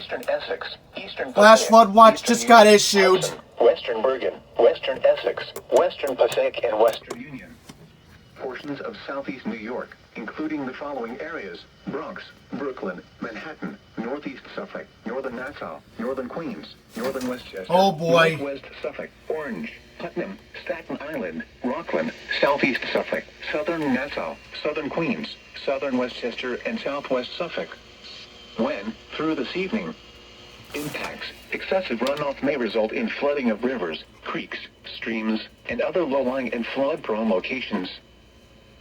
Western Essex, Eastern Flash Passaic, flood watch Eastern just got Union, issued. Hudson, Western Bergen, Western Essex, Western Passaic, and Western Union. Portions of southeast New York, including the following areas: Bronx, Brooklyn, Manhattan, northeast Suffolk, northern Nassau, northern Queens, northern Westchester, oh boy, northwest Suffolk, Orange, Putnam, Staten Island, Rockland, southeast Suffolk, southern Nassau, southern Queens, southern Westchester, and southwest Suffolk. When, through this evening, impacts, excessive runoff may result in flooding of rivers, creeks, streams, and other low-lying and flood-prone locations.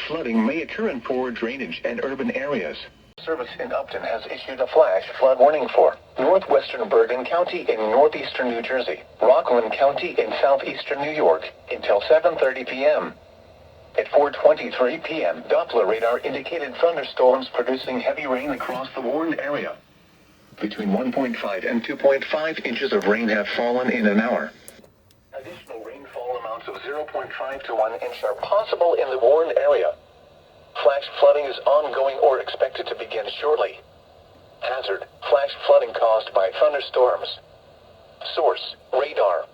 Flooding may occur in poor drainage and urban areas. Service in Upton has issued a flash flood warning for northwestern Bergen County in northeastern New Jersey, Rockland County in southeastern New York, until 7:30 p.m. At 4:23 p.m., Doppler radar indicated thunderstorms producing heavy rain across the warned area. Between 1.5 and 2.5 inches of rain have fallen in an hour. Additional rainfall amounts of 0.5 to 1 inch are possible in the warned area. Flash flooding is ongoing or expected to begin shortly. Hazard: flash flooding caused by thunderstorms. Source: radar.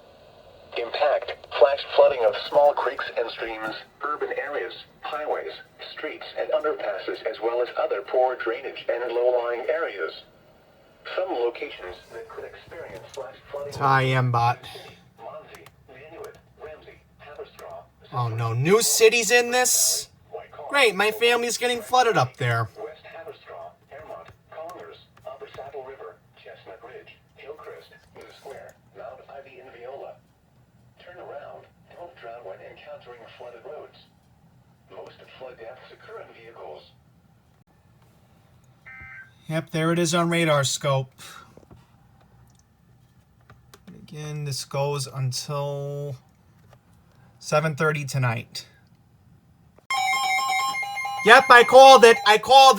Impact: flash flooding of small creeks and streams, urban areas, highways, streets, and underpasses, as well as other poor drainage and low-lying areas. Some locations that could experience flash flooding. I am bot. Oh no, new cities in this? Great, my family's getting flooded up there. West Haverstraw, Airmont, Congers, Upper Saddle River, Chestnut Ridge, Hillcrest, Blue Square, Mount Ivy, and Viola. Turn around. Don't drown when encountering flooded roads. Most flood deaths occur in vehicles. Yep, there it is on radar scope. Again, this goes until 7:30 tonight. Yep, I called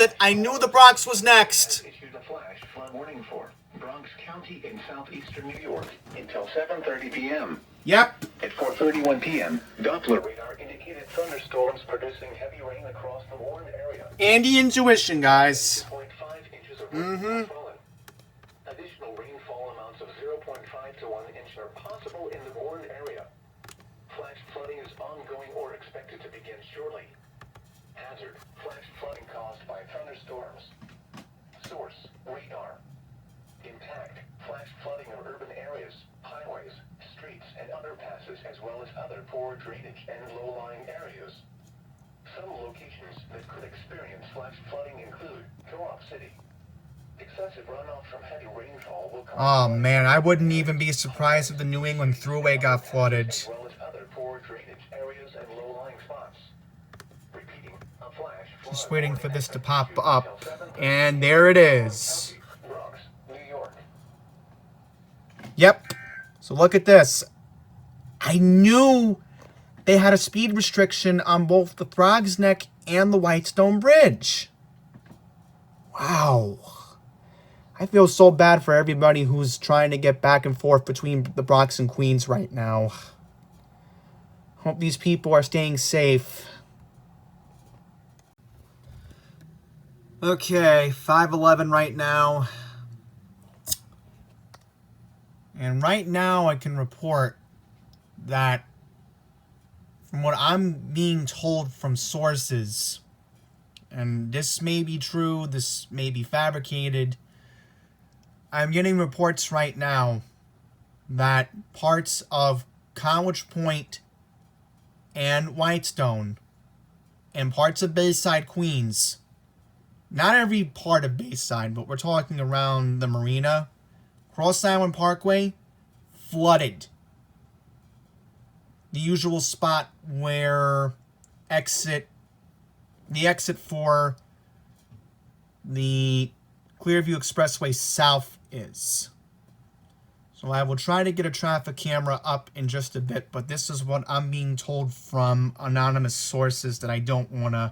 it. I knew the Bronx was next. Issued a flash flood warning for Bronx County in southeastern New York until 7:30 p.m. Yep. At 4:31 p.m., Doppler radar indicated thunderstorms producing heavy rain across the warned area. Andy intuition, guys. 0.5 inches of rain have fallen. Additional rainfall amounts of 0.5 to 1 inch are possible in the warned area. Flash flooding is ongoing or expected to begin shortly. Hazard: flash flooding caused by thunderstorms. Source: radar. Impact: flash flooding of urban areas, highways, streets, and underpasses, as well as other poor drainage and low-lying areas. Some locations that could experience flash flooding include Co-op City. Excessive runoff from heavy rainfall will cause. Oh man, I wouldn't even be surprised if the New England Thruway got flooded. As well as other poor drainage areas and low-lying spots. Repeating, a flash flood. Just waiting for this to pop up. And there it is. Bronx, New York. Yep. So look at this. I knew they had a speed restriction on both the Throgs Neck and the Whitestone Bridge. Wow. I feel so bad for everybody who's trying to get back and forth between the Bronx and Queens right now. Hope these people are staying safe. Okay, 5:11 right now. And right now I can report that from what I'm being told from sources, and this may be true, this may be fabricated, I'm getting reports right now that parts of College Point and Whitestone and parts of Bayside, Queens, not every part of Bayside, but we're talking around the marina, Cross Island Parkway, flooded. The usual spot where the exit for the Clearview Expressway South is. So I will try to get a traffic camera up in just a bit, but this is what I'm being told from anonymous sources that I don't want to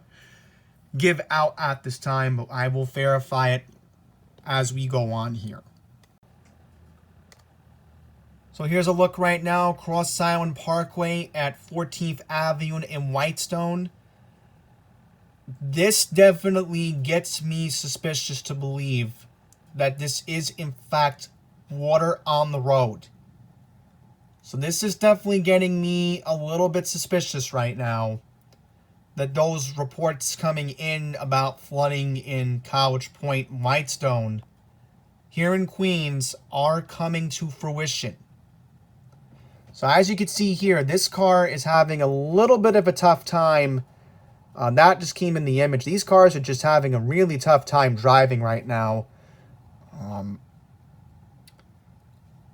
give out at this time, but I will verify it as we go on here. So here's a look right now, Cross Island Parkway at 14th Avenue in Whitestone. This definitely gets me suspicious to believe that this is in fact water on the road. So this is definitely getting me a little bit suspicious right now, that those reports coming in about flooding in College Point, Whitestone, here in Queens, are coming to fruition. So as you can see here, this car is having a little bit of a tough time. That just came in the image. These cars are just having a really tough time driving right now.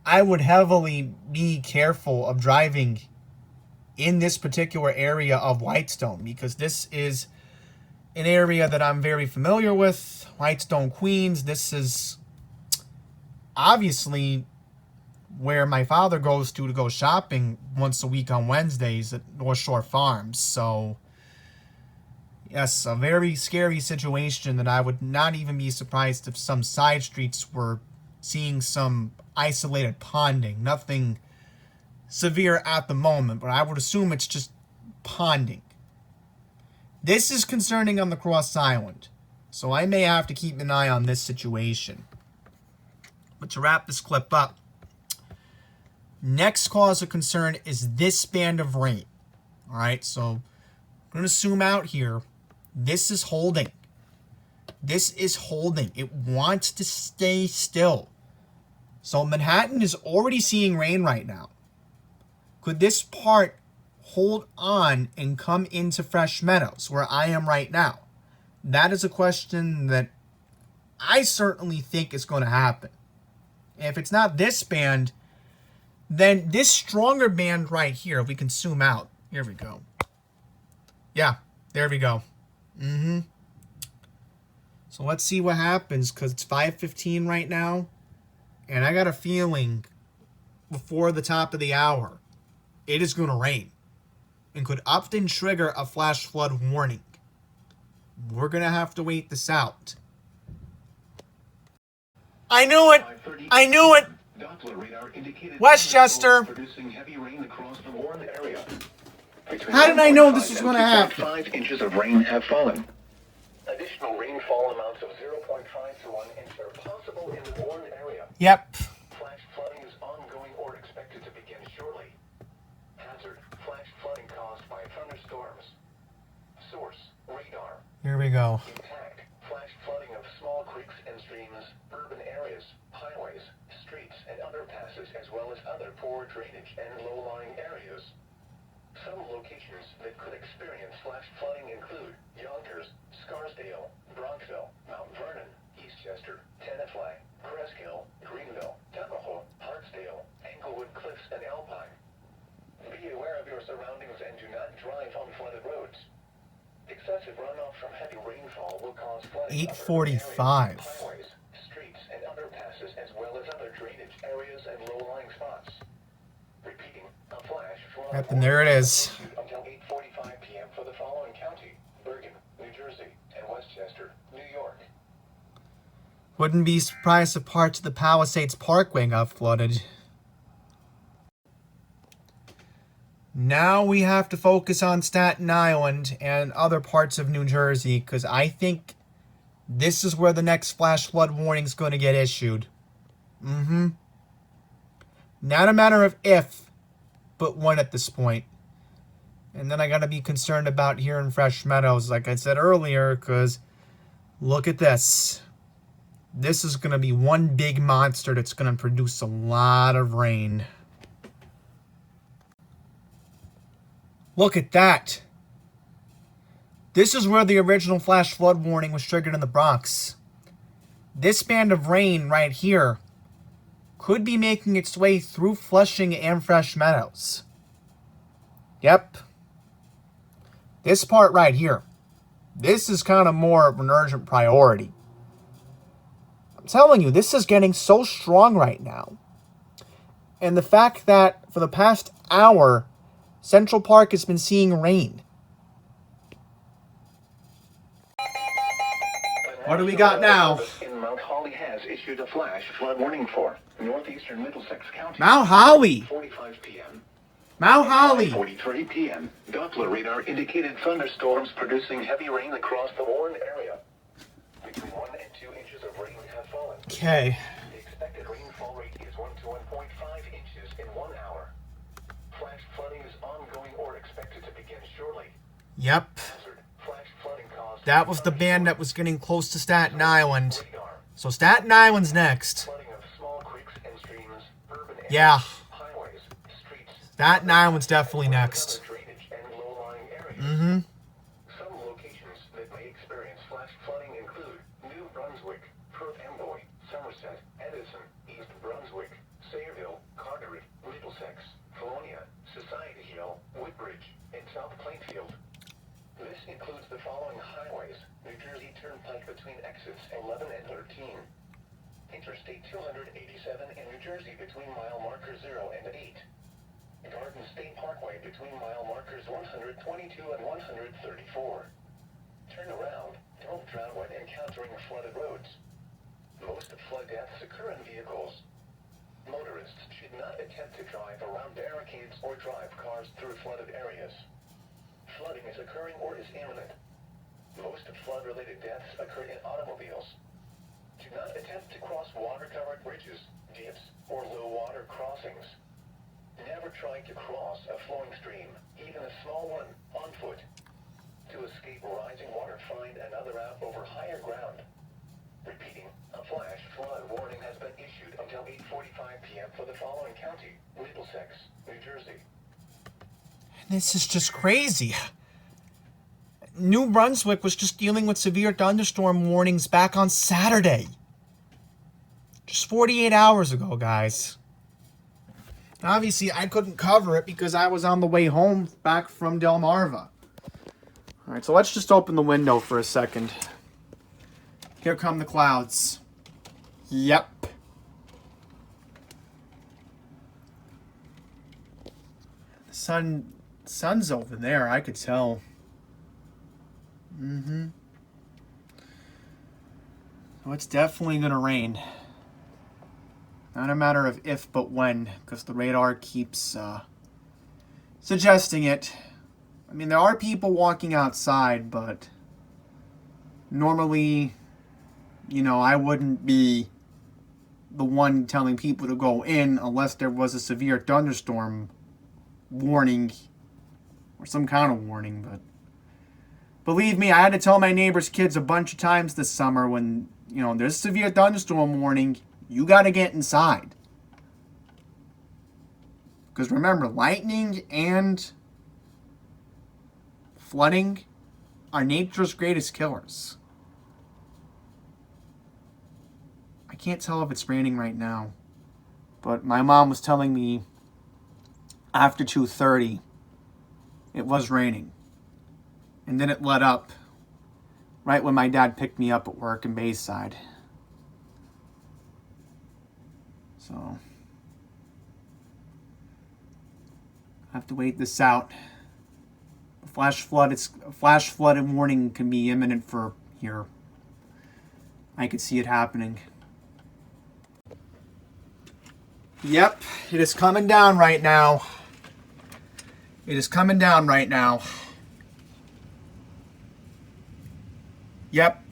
I would heavily be careful of driving in this particular area of Whitestone, because this is an area that I'm very familiar with. Whitestone, Queens. This is obviously where my father goes to go shopping once a week on Wednesdays at North Shore Farms. So yes, a very scary situation that I would not even be surprised if some side streets were seeing some isolated ponding. Nothing severe at the moment, but I would assume it's just ponding. This is concerning on the Cross Island, so I may have to keep an eye on this situation. But to wrap this clip up, next cause of concern is this band of rain. Alright, so I'm going to zoom out here. This is holding. This is holding. It wants to stay still. So Manhattan is already seeing rain right now. Could this part hold on and come into Fresh Meadows, where I am right now? That is a question that I certainly think is going to happen. And if it's not this band, then this stronger band right here, if we can zoom out. Here we go. Yeah, there we go. So let's see what happens, because it's 5:15 right now. And I got a feeling before the top of the hour, it is going to rain. And could often trigger a flash flood warning. We're going to have to wait this out. I knew it! I knew it! Westchester! How did I know this was going to happen? 5 inches of rain have fallen. Additional rainfall amounts of 0.5 to 1 inch are possible in the Warren area. Yep. Flash flooding is ongoing or expected to begin shortly. Hazard: flash flooding caused by thunderstorms. Source: radar. Here we go. Impact: flash flooding of small creeks and streams, urban areas, highways, streets, and underpasses, as well as other poor drainage and low-lying areas. Some locations that could experience flash flooding include Yonkers, Scarsdale, Bronxville, Mount Vernon, Eastchester, Tenafly, Cresskill, Greenville, Tuckahoe, Hartsdale, Englewood Cliffs, and Alpine. Be aware of your surroundings and do not drive on flooded roads. Excessive runoff from heavy rainfall will cause flooding of urban areas, 8:45. highways, streets, and underpasses, as well as other drainage areas and low-lying spots. Repeating, a flash flood Yep, and there it is. until 8:45 p.m. for the following county: Bergen, New Jersey, and Westchester, New York. Wouldn't be surprised if parts of the Palisades Parkway got flooded. Now we have to focus on Staten Island and other parts of New Jersey, because I think this is where the next flash flood warning is going to get issued. Not a matter of if, but when at this point. And then I got to be concerned about here in Fresh Meadows, like I said earlier, because look at this. This is going to be one big monster that's going to produce a lot of rain. Look at that. This is where the original flash flood warning was triggered in the Bronx. This band of rain right here could be making its way through Flushing and Fresh Meadows. Yep. This part right here. This is kind of more of an urgent priority. I'm telling you, this is getting so strong right now. And the fact that for the past hour, Central Park has been seeing rain. What do we got now? In Mount Holly has issued a flash flood warning for northeastern Middlesex County. Mount Holly. 45 p.m. Mount Holly. 43 p.m. Doppler radar indicated thunderstorms producing heavy rain across the Warren area. Between 1 and 2 inches of rain have fallen. Okay. The expected rainfall rate is 1 to 1.5 inches in 1 hour. Flash flooding is ongoing or expected to begin shortly. Yep. Flash flooding caused That was the band that was getting close to Staten Island. So Staten Island's next. flooding of small creeks and streams, urban areas, Yeah. highways, streets, Staten Island's definitely next. drainage and low-lying areas. Mm-hmm. Some locations that may experience flash flooding include New Brunswick, Perth Amboy, Somerset, Edison, East Brunswick, Sayreville, Carteret, Middlesex, Colonia, Society Hill, Woodbridge, and South Plainfield. This includes the following highways: New Jersey Turnpike between exits 11 and 13. Interstate 287 in New Jersey between mile markers 0 and 8. Garden State Parkway between mile markers 122 and 134. Turn around. Don't drown when encountering flooded roads. Most flood deaths occur in vehicles. Motorists should not attempt to drive around barricades or drive cars through flooded areas. Flooding is occurring or is imminent. Most flood-related deaths occur in automobiles. Do not attempt to cross water-covered bridges, dips, or low-water crossings. Never try to cross a flowing stream, even a small one, on foot. To escape rising water, find another route over higher ground. Repeating, a flash flood warning has been issued until 8:45 p.m. for the following county: Middlesex, New Jersey. This is just crazy. New Brunswick was just dealing with severe thunderstorm warnings back on Saturday. Just 48 hours ago, guys. Obviously, I couldn't cover it because I was on the way home back from Delmarva. All right, so let's just open the window for a second. Here come the clouds. Yep. The sun's over there, I could tell. So it's definitely going to rain. Not a matter of if, but when, because the radar keeps suggesting it. I mean, there are people walking outside, but normally, you know, I wouldn't be the one telling people to go in unless there was a severe thunderstorm warning or some kind of warning. But believe me, I had to tell my neighbor's kids a bunch of times this summer when, you know, there's a severe thunderstorm warning, you got to get inside. Because remember, lightning and flooding are nature's greatest killers. I can't tell if it's raining right now, but my mom was telling me after 2:30 it was raining. And then it let up right when my dad picked me up at work in Bayside. So I have to wait this out. A flash flood warning can be imminent for here. I could see it happening. Yep, it is coming down right now. It is coming down right now. Yep.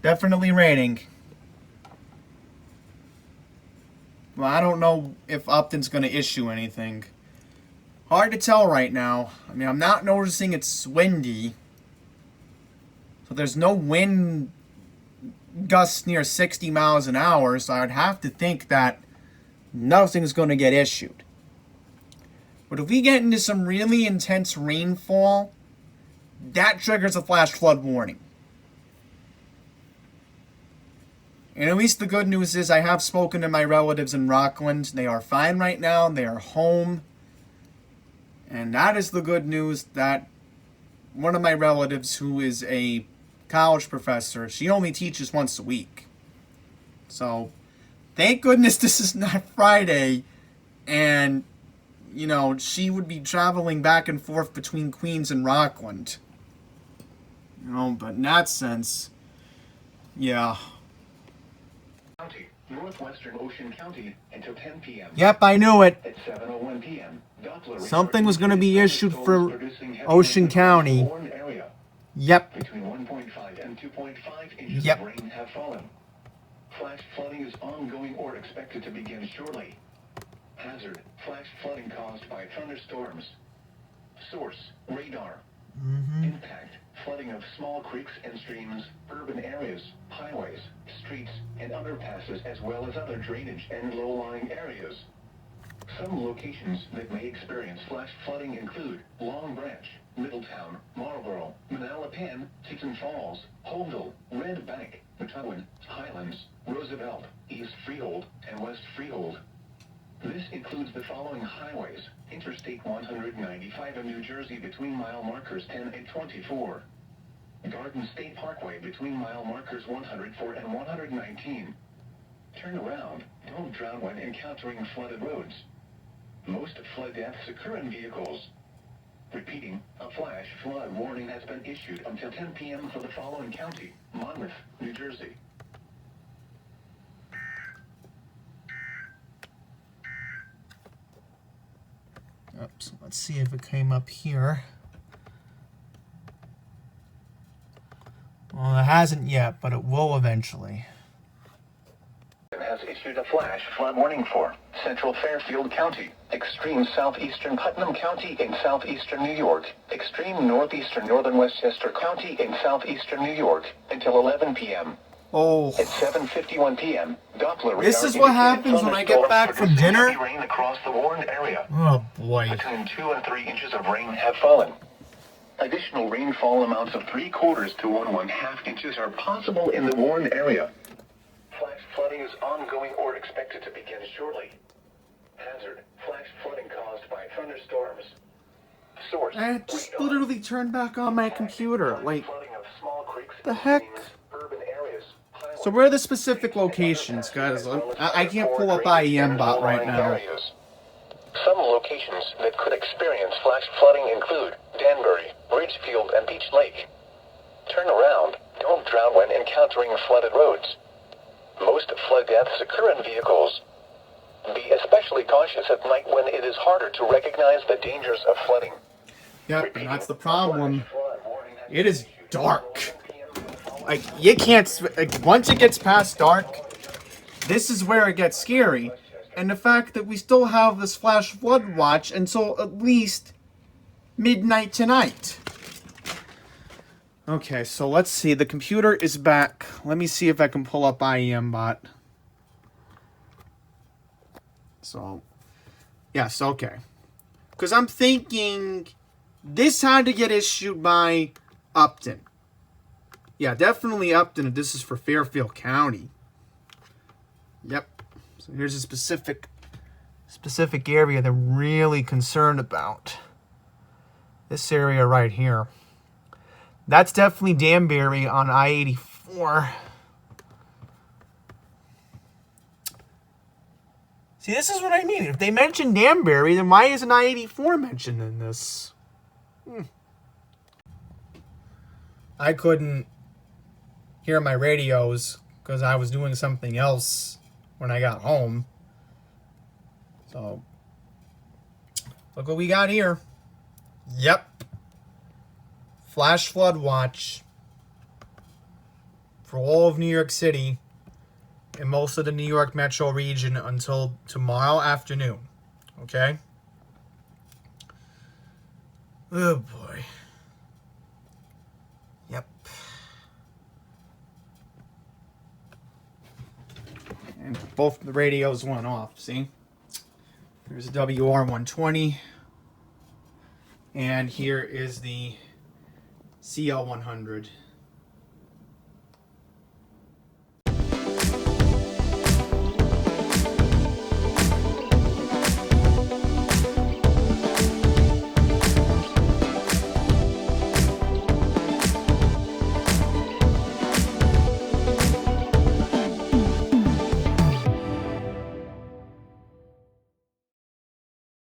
Definitely raining. Well, I don't know if Upton's going to issue anything. Hard to tell right now. I mean, I'm not noticing it's windy. So there's no wind gusts near 60 miles an hour, so I'd have to think that nothing's going to get issued. But if we get into some really intense rainfall, that triggers a flash flood warning. And at least the good news is I have spoken to my relatives in Rockland. They are fine right now. They are home. And that is the good news, that one of my relatives, who is a college professor, she only teaches once a week. So thank goodness this is not Friday. And, you know, she would be traveling back and forth between Queens and Rockland. You know, but in that sense, yeah. County, northwestern Ocean County, until 10 p.m. Yep, I knew it. At 7:01 p.m. Something was going to be issued for Ocean County. Yep. Between 1.5 and 2.5 inches Yep. of rain have fallen. Flash flooding is ongoing or expected to begin shortly. Hazard, flash flooding caused by thunderstorms. Source, radar. Impact, flooding of small creeks and streams, urban areas, highways, streets, and underpasses, as well as other drainage and low-lying areas. Some locations that may experience flash flooding include Long Branch, Middletown, Marlboro, Manalapan, Teton Falls, Holmdel, Red Bank, Methuen, Highlands, Roosevelt, East Freehold, and West Freehold. This includes the following highways: Interstate 195 in New Jersey between mile markers 10 and 24. Garden State Parkway between mile markers 104 and 119. Turn around, don't drown when encountering flooded roads. Most flood deaths occur in vehicles. Repeating, a flash flood warning has been issued until 10 p.m. for the following county: Monmouth, New Jersey. Oops, let's see if it came up here. Well, it hasn't yet, but it will eventually. Has issued a flash flood warning for Central Fairfield County, extreme southeastern Putnam County in southeastern New York, extreme northeastern northern Westchester County in southeastern New York, until 11 p.m. Oh. At 7:51 p.m., Doppler radar This is what happens when I get back from dinner? Heavy rain across the warned area. Oh, boy. Between 2 and 3 inches of rain have fallen. Additional rainfall amounts of 3/4 to 1/2 inches are possible in the warned area. Flash flooding is ongoing or expected to begin shortly. Hazard, flash flooding caused by thunderstorms. Source, I just radar. literally turned back on my computer. Like, Flooding of small creeks the and heck? streams, urban areas, highways, so where are the specific locations, guys? I can't pull up IEM bot right now. Some locations that could experience flash flooding include Danbury, Ridgefield, and Beach Lake. Turn around, don't drown when encountering flooded roads. Most flood deaths occur in vehicles. Be especially cautious at night when it is harder to recognize the dangers of flooding. Yep, and that's the problem. It is dark. Like, you can't... Like, once it gets past dark, this is where it gets scary. And the fact that we still have this flash flood watch until at least midnight tonight. Okay, so let's see. The computer is back. Let me see if I can pull up IEM bot. So, yes, okay. Because I'm thinking this had to get issued by Upton. Yeah, definitely Upton. This is for Fairfield County. Yep. So here's a specific area they're really concerned about. This area right here. That's definitely Danbury on I-84. See, this is what I mean. If they mention Danbury, then why isn't I-84 mentioned in this? I couldn't hear my radios because I was doing something else when I got home. So, look what we got here. Yep. Flash flood watch for all of New York City and most of the New York metro region until tomorrow afternoon. Okay? Oh boy. Yep. And both the radios went off, see? There's a WR120. And here is the CL100.